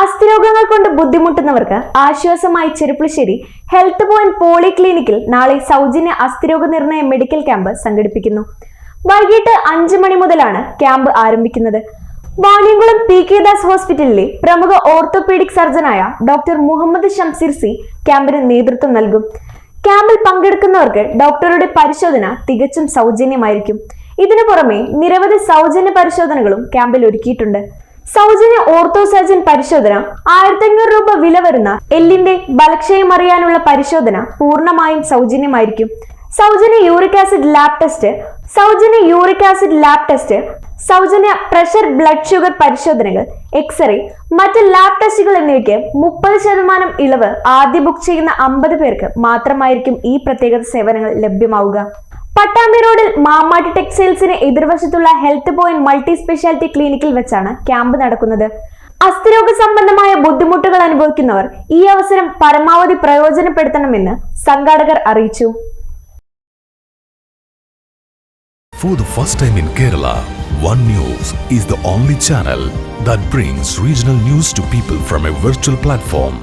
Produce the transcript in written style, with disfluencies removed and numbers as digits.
അസ്ഥിരോഗങ്ങൾ കൊണ്ട് ബുദ്ധിമുട്ടുന്നവർക്ക് ആശ്വാസമായി Cherpulassery health point പോളിക്ലിനിക്കിൽ നാളെ സൗജന്യ അസ്ഥിരോഗ നിർണയ മെഡിക്കൽ ക്യാമ്പ് സംഘടിപ്പിക്കുന്നു. വൈകിട്ട് 5 മണി മുതലാണ് ക്യാമ്പ് ആരംഭിക്കുന്നത്. വാണിയംകുളം പി.കെ. ദാസ് ഹോസ്പിറ്റലിലെ പ്രമുഖ ഓർത്തോപീഡിക് സർജനായ ഡോക്ടർ മുഹമ്മദ് ഷംസീർ സി ക്യാമ്പിന് നേതൃത്വം നൽകും. ക്യാമ്പിൽ പങ്കെടുക്കുന്നവർക്ക് ഡോക്ടറുടെ പരിശോധന തികച്ചും സൗജന്യമായിരിക്കും. ഇതിനു പുറമെ നിരവധി സൗജന്യ പരിശോധനകളും ക്യാമ്പിൽ ഒരുക്കിയിട്ടുണ്ട്. സൗജന്യ ഓർത്തോ സർജൻ പരിശോധന, 1500 രൂപ വില വരുന്ന എല്ലിന്റെ ബലക്ഷയം അറിയാനുള്ള പരിശോധന പൂർണ്ണമായും സൗജന്യമായിരിക്കും. സൗജന്യ യൂറിക് ആസിഡ് ലാബ് ടെസ്റ്റ്, സൗജന്യ പ്രഷർ ബ്ലഡ് ഷുഗർ പരിശോധനകൾ, എക്സ്റേ, മറ്റ് ലാബ് ടെസ്റ്റുകൾ എന്നിവയ്ക്ക് 30% ഇളവ് ആദ്യ ബുക്ക് ചെയ്യുന്ന 50 പേർക്ക് മാത്രമായിരിക്കും ഈ പ്രത്യേക സേവനങ്ങൾ ലഭ്യമാവുക. പട്ടാമ്പി റോഡിൽ മാമാട്ടി ടെക്സ്റ്റൈൽസിന് എതിർവശത്തുള്ള ഹെൽത്ത് പോയിന്റ് മൾട്ടി സ്പെഷ്യാലിറ്റി ക്ലിനിക്കിൽ വെച്ചാണ് ക്യാമ്പ് നടക്കുന്നത്. അസ്ഥിരോഗ സംബന്ധമായ ബുദ്ധിമുട്ടുകൾ അനുഭവിക്കുന്നവർ ഈ അവസരം പരമാവധി പ്രയോജനപ്പെടുത്തണമെന്ന് സംഘാടകർ അറിയിച്ചു. For the first time in Kerala, One News is the only channel that brings regional news to people from a virtual platform.